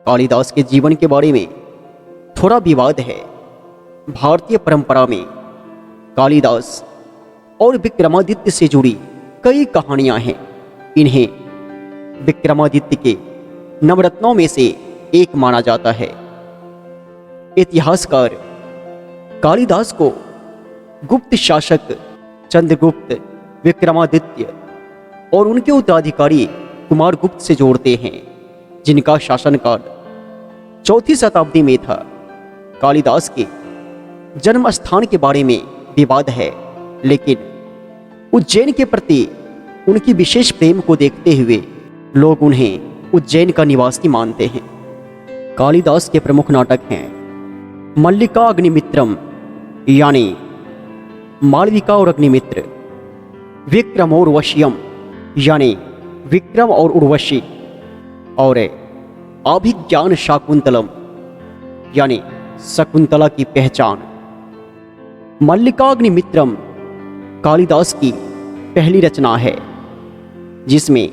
कालिदास के जीवन के बारे में थोड़ा विवाद है। भारतीय परंपरा में कालिदास और विक्रमादित्य से जुड़ी कई कहानियां हैं। इन्हें विक्रमादित्य के नवरत्नों में से एक माना जाता है। इतिहासकार कालिदास को गुप्त शासक चंद्रगुप्त, विक्रमादित्य और उनके उत्तराधिकारी कुमारगुप्त से जोड़ते हैं, जिनका शासनकाल 4वीं शताब्दी में था। कालिदास के जन्म स्थान के बारे में विवाद है, लेकिन उज्जैन के प्रति उनकी विशेष प्रेम को देखते हुए लोग उन्हें उज्जैन का निवासी मानते हैं। कालिदास के प्रमुख नाटक हैं मल्लिका अग्निमित्रम यानी मालविका और अग्निमित्र, विक्रम और वश्यम यानी विक्रम और उर्वशी, और अभिज्ञान शाकुंतलम यानी शकुंतला की पहचान। मल्लिका अग्निमित्रम कालिदास की पहली रचना है, जिसमें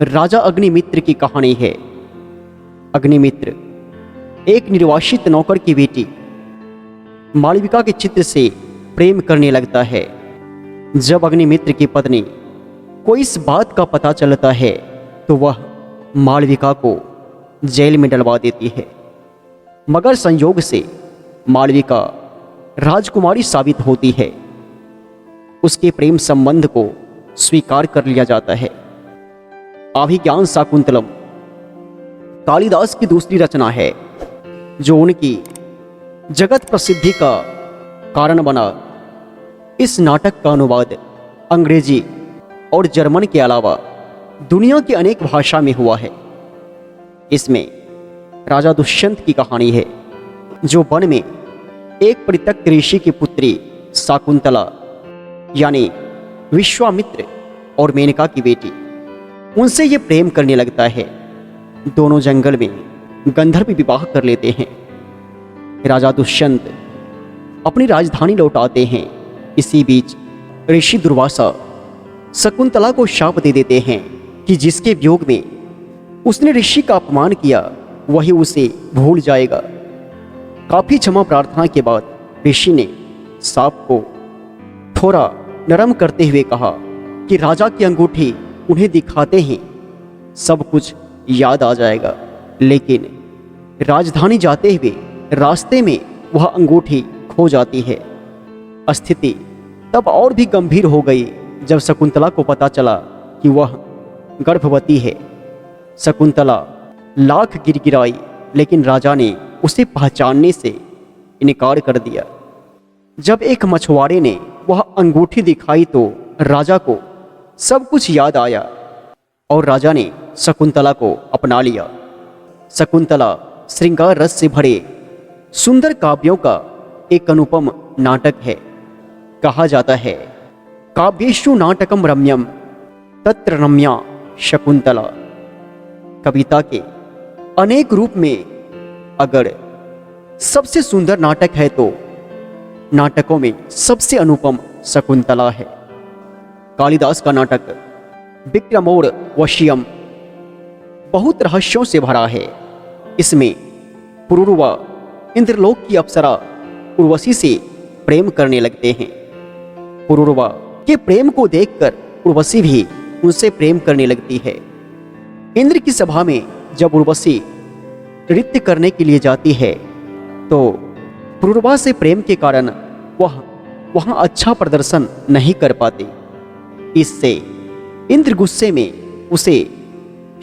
राजा अग्निमित्र की कहानी है। अग्निमित्र एक निर्वासित नौकर की बेटी मालविका के चित्र से प्रेम करने लगता है। जब अग्निमित्र की पत्नी को इस बात का पता चलता है तो वह मालविका को जेल में डलवा देती है, मगर संयोग से मालविका राजकुमारी साबित होती है। उसके प्रेम संबंध को स्वीकार कर लिया जाता है। अभिज्ञान शाकुंतलम कालिदास की दूसरी रचना है, जो उनकी जगत प्रसिद्धि का कारण बना। इस नाटक का अनुवाद अंग्रेजी और जर्मन के अलावा दुनिया की अनेक भाषा में हुआ है। इसमें राजा दुष्यंत की कहानी है, जो वन में एक परित्यक्त ऋषि की पुत्री शाकुंतला यानी विश्वामित्र और मेनका की बेटी, उनसे ये प्रेम करने लगता है। दोनों जंगल में गंधर्व विवाह कर लेते हैं। राजा दुष्यंत अपनी राजधानी लौटाते हैं। इसी बीच ऋषि दुर्वासा शकुंतला को शाप दे देते हैं कि जिसके वियोग में उसने ऋषि का अपमान किया, वही उसे भूल जाएगा। काफी क्षमा प्रार्थना के बाद ऋषि ने शाप को थोड़ा नरम करते हुए कहा कि राजा की अंगूठी उन्हें दिखाते ही सब कुछ याद आ जाएगा। लेकिन राजधानी जाते हुए रास्ते में वह अंगूठी खो जाती है। स्थिति तब और भी गंभीर हो गई जब शकुंतला को पता चला कि वह गर्भवती है। शकुंतला लाख गिड़गिड़ाई, लेकिन राजा ने उसे पहचानने से इनकार कर दिया। जब एक मछुआरे ने वह अंगूठी दिखाई तो राजा को सब कुछ याद आया और राजा ने शकुंतला को अपना लिया। शकुंतला श्रृंगार रस से भरे सुंदर काव्यों का एक अनुपम नाटक है। कहा जाता है, काव्येषु नाटकम रम्यम तत्र रम्या शकुंतला। कविता के अनेक रूप में अगर सबसे सुंदर नाटक है तो नाटकों में सबसे अनुपम शकुंतला है। कालिदास का नाटक विक्रम और वश्यम बहुत रहस्यों से भरा है। इसमें पुरुरवा इंद्रलोक की अप्सरा उर्वशी से प्रेम करने लगते हैं। पुरुरवा के प्रेम को देखकर उर्वशी भी उनसे प्रेम करने लगती है। इंद्र की सभा में जब उर्वशी नृत्य करने के लिए जाती है तो पुरुरवा से प्रेम के कारण वह वहां अच्छा प्रदर्शन नहीं कर पाती। इससे इंद्र गुस्से में उसे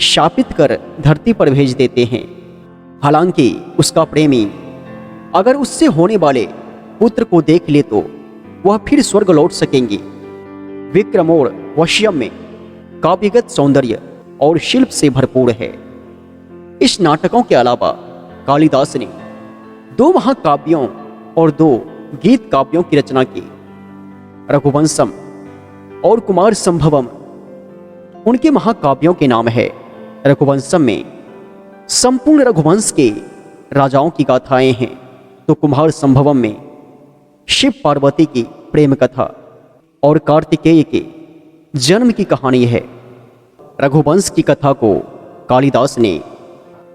शापित कर धरती पर भेज देते हैं। हालांकि उसका प्रेमी अगर उससे होने वाले पुत्र को देख ले तो वह फिर स्वर्ग लौट सकेंगी। विक्रम और वश्यम में काव्यगत सौंदर्य और शिल्प से भरपूर है। इस नाटकों के अलावा कालिदास ने 2 महाकाव्यों और 2 गीत काव्यों की रचना की। रघुवंशम और कुमार संभवम उनके महाकाव्यों के नाम है। रघुवंशम में संपूर्ण रघुवंश के राजाओं की गाथाएं हैं, तो कुमार संभवम में शिव पार्वती की प्रेम कथा और कार्तिकेय के जन्म की कहानी है। रघुवंश की कथा को कालिदास ने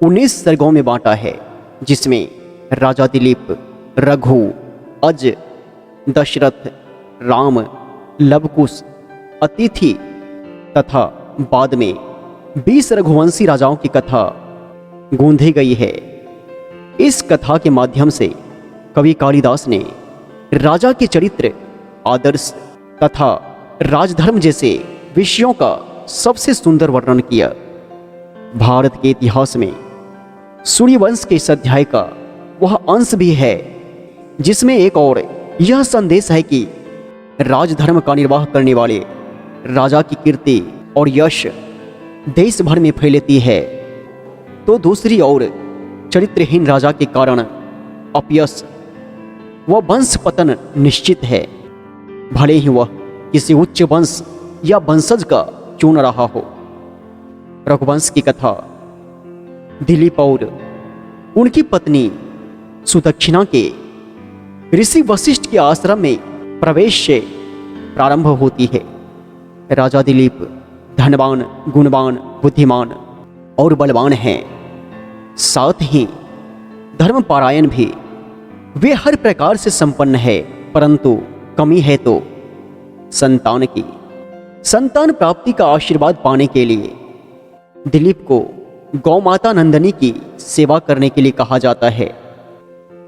19 सर्गों में बांटा है, जिसमें राजा दिलीप रघु, अज, दशरथ, राम, लवकुश, अतिथि तथा बाद में 20 रघुवंशी राजाओं की कथा गूंधी गई है। इस कथा के माध्यम से कवि कालिदास ने राजा के चरित्र, आदर्श तथा राजधर्म जैसे विषयों का सबसे सुंदर वर्णन किया। भारत के इतिहास में सूर्यवंश के इस अध्याय का वह अंश भी है जिसमें एक और यह संदेश है कि राजधर्म का निर्वाह करने वाले राजा की कीर्ति और यश देश भर में फैलती है, तो दूसरी ओर चरित्रहीन राजा के कारण अपयश व वंश पतन निश्चित है, भले ही वह किसी उच्च वंश या वंशज का क्यों न रहा हो। रघुवंश की कथा दिलीप और उनकी पत्नी सुदक्षिणा के ऋषि वशिष्ठ के आश्रम में प्रवेश से प्रारंभ होती है। राजा दिलीप धनवान, गुणवान, बुद्धिमान और बलवान हैं, साथ ही धर्मपरायण भी। वे हर प्रकार से संपन्न है, परंतु कमी है तो संतान की। संतान प्राप्ति का आशीर्वाद पाने के लिए दिलीप को गौ माता नंदनी की सेवा करने के लिए कहा जाता है।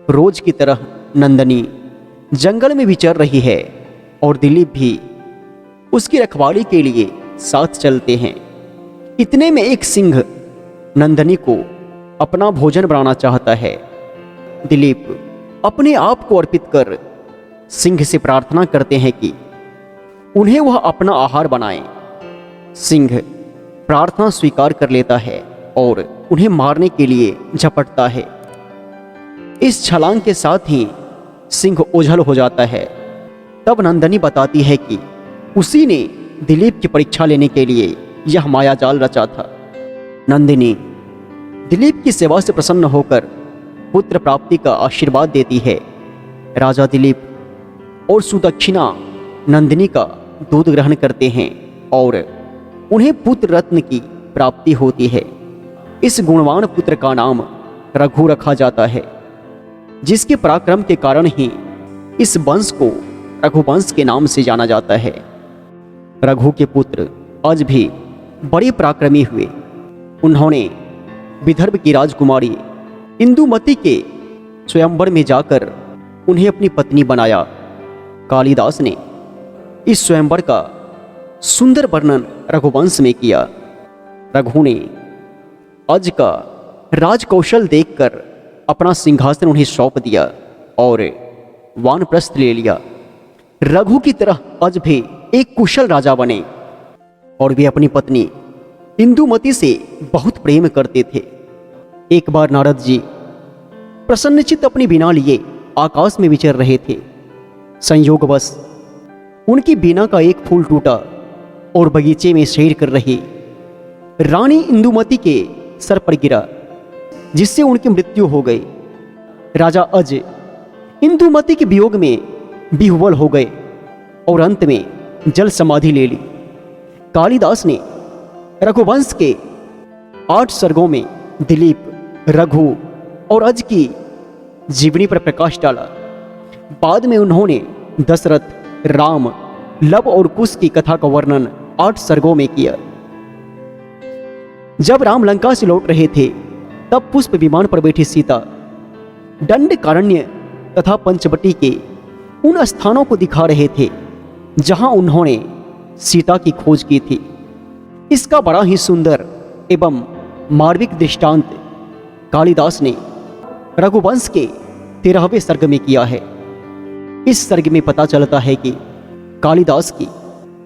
रोज की तरह नंदनी जंगल में विचर रही है और दिलीप भी उसकी रखवाली के लिए साथ चलते हैं। इतने में एक सिंह नंदनी को अपना भोजन बनाना चाहता है। दिलीप अपने आप को अर्पित कर सिंह से प्रार्थना करते हैं कि उन्हें वह अपना आहार बनाए। सिंह प्रार्थना स्वीकार कर लेता है और उन्हें मारने के लिए झपटता है। इस छलांग के साथ ही सिंह ओझल हो जाता है। तब नंदनी बताती है कि उसी ने दिलीप की परीक्षा लेने के लिए यह मायाजाल रचा था। नंदिनी दिलीप की सेवा से प्रसन्न होकर पुत्र प्राप्ति का आशीर्वाद देती है। राजा दिलीप और सुदक्षिणा नंदिनी का दूध ग्रहण करते हैं और उन्हें पुत्र रत्न की प्राप्ति होती है। इस गुणवान पुत्र का नाम रघु रखा जाता है, जिसके पराक्रम के कारण ही इस वंश को रघुवंश के नाम से जाना जाता है। रघु के पुत्र आज भी बड़े पराक्रमी हुए। उन्होंने विदर्भ की राजकुमारी इंदुमती के स्वयंवर में जाकर उन्हें अपनी पत्नी बनाया। कालिदास ने इस स्वयंवर का सुंदर वर्णन रघुवंश में किया। रघु ने अज का राजकौशल देखकर अपना सिंहासन उन्हें सौंप दिया और वानप्रस्थ ले लिया। रघु की तरह अज भी एक कुशल राजा बने और वे अपनी पत्नी इंदुमती से बहुत प्रेम करते थे। एक बार नारद जी प्रसन्नचित्त अपनी बीना लिए आकाश में विचर रहे थे। संयोगवश उनकी बीना का एक फूल टूटा और बगीचे में सैर कर रही रानी इंदुमती के सर पर गिरा, जिससे उनकी मृत्यु हो गई। राजा अज इंदुमती के वियोग में विह्वल हो गए और अंत में जल समाधि ले ली। कालिदास ने रघुवंश के 8 सर्गों में दिलीप, रघु और अज की जीवनी पर प्रकाश डाला। बाद में उन्होंने दशरथ, राम, लव और कुश की कथा का वर्णन 8 सर्गों में किया। जब राम लंका से लौट रहे थे, तब पुष्प विमान पर बैठी सीता दंडकारण्य तथा पंचवटी के उन स्थानों को दिखा रहे थे जहां उन्होंने सीता की खोज की थी। इसका बड़ा ही सुंदर एवं मार्मिक दृष्टांत कालिदास ने रघुवंश के 13वें सर्ग में किया है। इस सर्ग में पता चलता है कि कालिदास की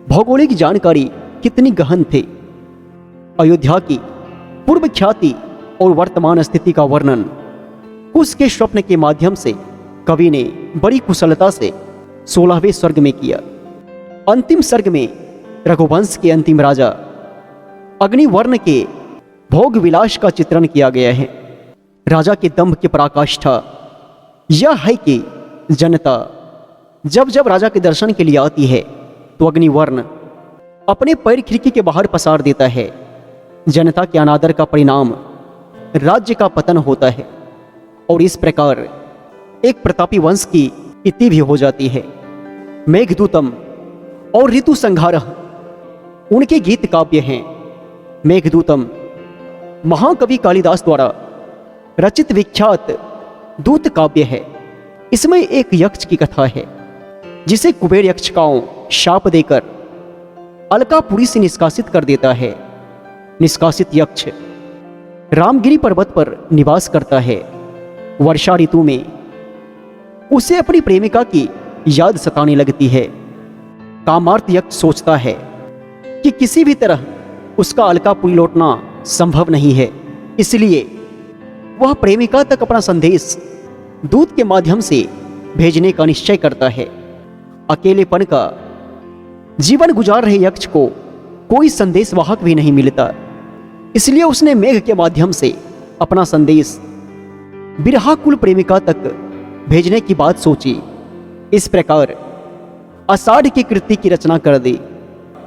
भौगोलिक जानकारी कितनी गहन थी। अयोध्या की पूर्व ख्याति और वर्तमान स्थिति का वर्णन कुश के स्वप्न के माध्यम से कवि ने बड़ी कुशलता से 16वें सर्ग में किया। अंतिम सर्ग में रघुवंश के अंतिम राजा अग्निवर्ण के भोग विलास का चित्रण किया गया है। राजा के दंभ की पराकाष्ठा यह है कि जनता जब जब राजा के दर्शन के लिए आती है तो अग्निवर्ण अपने पैर खिड़की के बाहर पसार देता है। जनता के अनादर का परिणाम राज्य का पतन होता है और इस प्रकार एक प्रतापी वंश की इति भी हो जाती है। मेघदूतम और ऋतु संहारः उनके गीत काव्य हैं। मेघदूतम महाकवि कालिदास द्वारा रचित विख्यात दूत काव्य है। इसमें एक यक्ष की कथा है जिसे कुबेर यक्षकाओं शाप देकर अलकापुरी से निष्कासित कर देता है। निष्कासित यक्ष रामगिरी पर्वत पर निवास करता है। वर्षा ऋतु में उसे अपनी प्रेमिका की याद सताने लगती है। कामार्त यक्ष सोचता है कि किसी भी तरह उसका अलकापुरी लौटना संभव नहीं है, इसलिए वह प्रेमिका तक अपना संदेश दूत के माध्यम से भेजने का निश्चय करता है। अकेलेपन का जीवन गुजार रहे यक्ष को कोई संदेशवाहक भी नहीं मिलता, इसलिए उसने मेघ के माध्यम से अपना संदेश बिरहाकुल प्रेमिका तक भेजने की बात सोची। इस प्रकार आषाढ़ की कृति की रचना कर दी।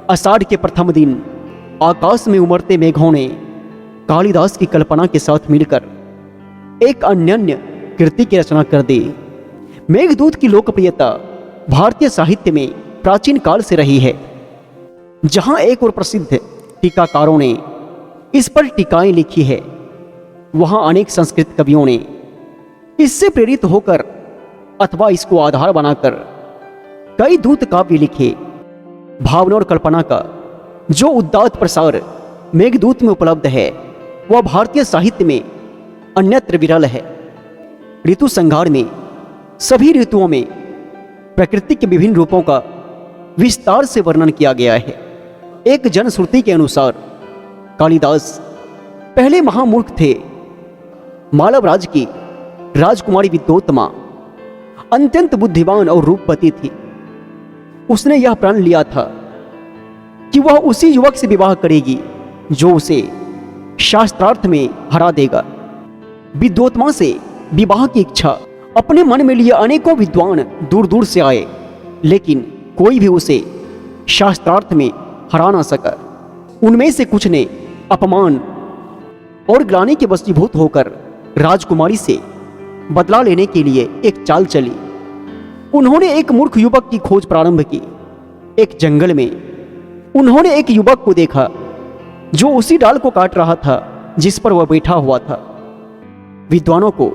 आषाढ़ के प्रथम दिन आकाश में उमड़ते मेघों ने कालिदास की कल्पना के साथ मिलकर एक अनन्य कृति की रचना कर दी। मेघदूत की लोकप्रियता भारतीय साहित्य में प्राचीन काल से रही है। जहां एक और प्रसिद्ध टीकाकारों ने इस पर टीकाएं लिखी है, वहां अनेक संस्कृत कवियों ने इससे प्रेरित होकर अथवा इसको आधार बनाकर कई दूत काव्य लिखे। भावना और कल्पना का जो उदात्त प्रसार मेघदूत में उपलब्ध है, वह भारतीय साहित्य में अन्यत्र विरल है। ऋतु संहार में सभी ऋतुओं में प्रकृति के विभिन्न रूपों का विस्तार से वर्णन किया गया है। एक जनश्रुति के अनुसार कालिदास पहले महामूर्ख थे। मालव राज की राजकुमारी विद्योत्तमा अत्यंत बुद्धिमान और रूपवती थी। उसने यह प्रण लिया था कि वह उसी युवक से विवाह करेगी जो उसे शास्त्रार्थ में हरा देगा। विद्योत्तमा से विवाह की इच्छा अपने मन में लिए अनेकों विद्वान दूर दूर से आए, लेकिन कोई भी उसे शास्त्रार्थ में हरा ना सका। उनमें से कुछ ने अपमान और ग्लानि के वशीभूत होकर राजकुमारी से बदला लेने के लिए एक चाल चली। उन्होंने एक मूर्ख युवक की खोज प्रारंभ की। एक जंगल में उन्होंने एक युवक को देखा जो उसी डाल को काट रहा था जिस पर वह बैठा हुआ था। विद्वानों को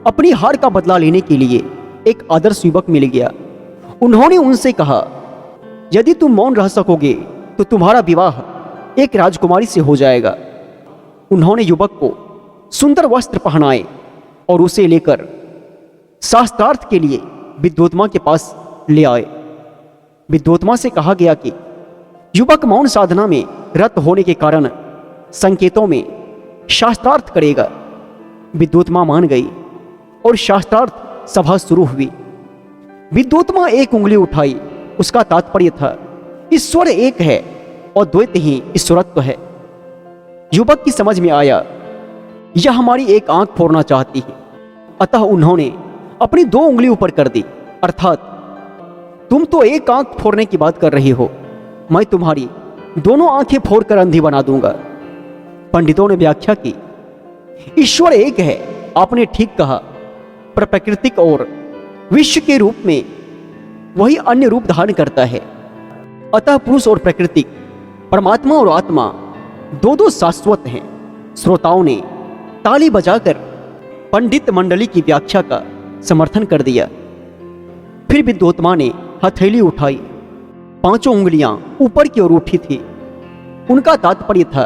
अपनी हार का बदला लेने के लिए एक आदर्श युवक मिल गया। उन्होंने उनसे कहा, यदि तुम मौन रह सकोगे तो तुम्हारा विवाह एक राजकुमारी से हो जाएगा। उन्होंने युवक को सुंदर वस्त्र पहनाए और उसे लेकर शास्त्रार्थ के लिए विद्योत्तमा के पास ले आए। विद्योत्तमा से कहा गया कि युवक मौन साधना में रत होने के कारण संकेतों में शास्त्रार्थ करेगा। विद्योत्तमा मान गई और शास्त्रार्थ सभा शुरू हुई। विद्योत्तमा एक उंगली उठाई। उसका तात्पर्य था ईश्वर एक है और द्वैत ही ईश्वरत्व है। युवक की समझ में आया यह हमारी एक आंख फोड़ना चाहती है, अतः उन्होंने अपनी दो उंगली ऊपर कर दी, अर्थात तुम तो एक आंख फोड़ने की बात कर रही हो, मैं तुम्हारी दोनों आंखें फोड़कर अंधी बना दूंगा। पंडितों ने व्याख्या की, ईश्वर एक है, आपने ठीक कहा, पर प्राकृतिक और विश्व के रूप में वही अन्य रूप धारण करता है। अतः पुरुष और प्राकृतिक, परमात्मा और आत्मा दो दो शाश्वत हैं। श्रोताओं ने ताली बजाकर पंडित मंडली की व्याख्या का समर्थन कर दिया। फिर विद्योत्तमा ने हथेली उठाई। पांचों उंगलियां ऊपर की ओर उठी थी। उनका तात्पर्य था,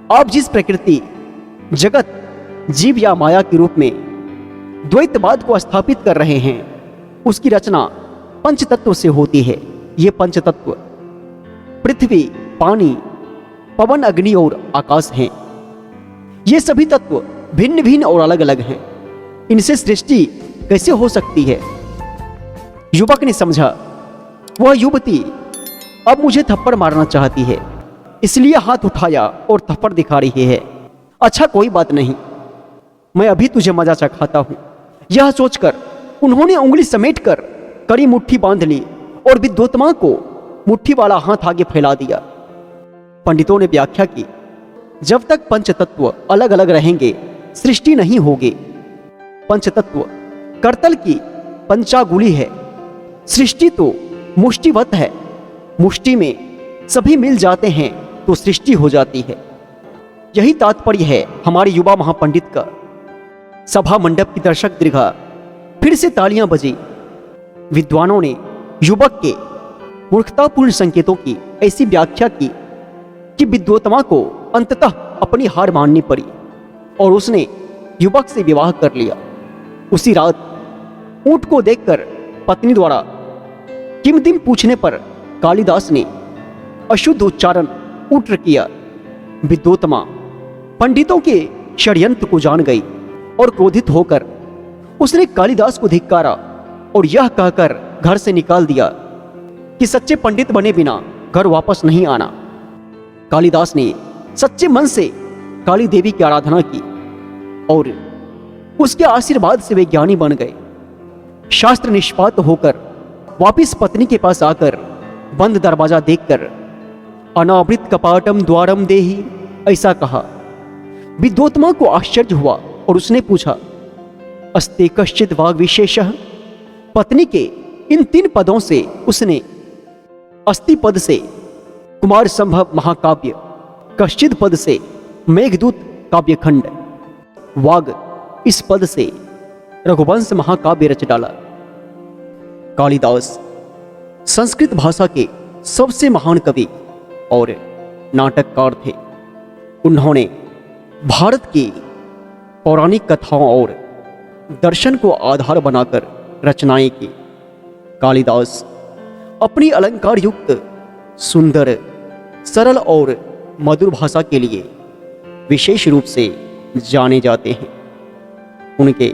आप जिस प्रकृति, जगत, जीव या माया के रूप में द्वैतवाद को स्थापित कर रहे हैं, उसकी रचना पंचतत्व से होती है। ये पंचतत्व पृथ्वी, पानी, पवन, अग्नि और आकाश हैं। ये सभी तत्व भिन्न भिन्न और अलग अलग हैं। इनसे सृष्टि कैसे हो सकती है? युवक ने समझा, वह युवती अब मुझे थप्पड़ मारना चाहती है, इसलिए हाथ उठाया और थप्पड़ दिखा रही है। अच्छा, कोई बात नहीं, मैं अभी तुझे मजा चखाता हूं। यह सोचकर उन्होंने उंगली समेटकर कड़ी मुट्ठी बांध ली और विद्योत्तमा को मुट्ठी वाला हाथ आगे फैला दिया। पंडितों ने व्याख्या की, जब तक पंचतत्व अलग अलग रहेंगे सृष्टि नहीं होगी। पंचतत्व करतल की पंचागुली है, सृष्टि तो मुष्टिवत है। मुष्टि में सभी मिल जाते हैं तो सृष्टि हो जाती है। यही तात्पर्य है हमारे युवा महापंडित का। सभा मंडप की दर्शक दीर्घा फिर से तालियां बजी। विद्वानों ने युवक के मूर्खतापूर्ण संकेतों की ऐसी व्याख्या की कि विद्वोत्तमा को अंततः अपनी हार माननी पड़ी और उसने युवक से विवाह कर लिया। उसी रात ऊंट को देखकर पत्नी द्वारा किम दिम पूछने पर कालिदास ने अशुद्ध उच्चारण उट्र किया। विद्वोत्तमा पंडितों के षड्यंत्र को जान गई और क्रोधित होकर उसने कालिदास को धिक्कारा और यह कहकर घर से निकाल दिया कि सच्चे पंडित बने बिना घर वापस नहीं आना। कालिदास ने सच्चे मन से काली देवी की आराधना की और उसके आशीर्वाद से वे ज्ञानी बन गए। शास्त्र निष्पात होकर वापिस पत्नी के पास आकर बंद दरवाजा देखकर अनावृत कपाटम द्वारम देहि ऐसा कहा। विद्वोत्तमा को आश्चर्य हुआ और उसने पूछा, अस्ते कश्चित वाग विशेषः। पत्नी के इन 3 पदों से उसने अस्ति पद से कुमार संभव महाकाव्य, कश्चित पद से मेघदूत काव्यखंड, वाग इस पद से रघुवंश महाकाव्य रच डाला। कालिदास संस्कृत भाषा के सबसे महान कवि और नाटककार थे। उन्होंने भारत की पौराणिक कथाओं और दर्शन को आधार बनाकर रचनाएं की। कालिदास अपनी अलंकार युक्त सुंदर, सरल और मधुर भाषा के लिए विशेष रूप से जाने जाते हैं। उनके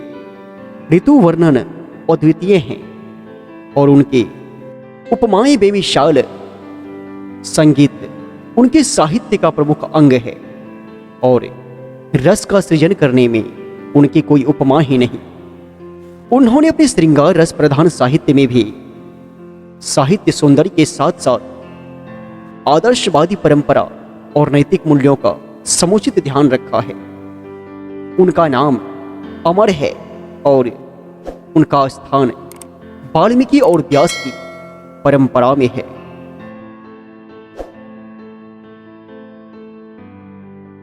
ऋतु वर्णन अद्वितीय हैं और उनके उपमाएं बेमिसाल। संगीत उनके साहित्य का प्रमुख अंग है और रस का सृजन करने में उनकी कोई उपमा ही नहीं। उन्होंने अपने श्रृंगार रस प्रधान साहित्य में भी साहित्य सौंदर्य के साथ साथ आदर्शवादी परंपरा और नैतिक मूल्यों का समुचित ध्यान रखा है। उनका नाम अमर है और उनका स्थान वाल्मीकि और व्यास की परंपरा में है।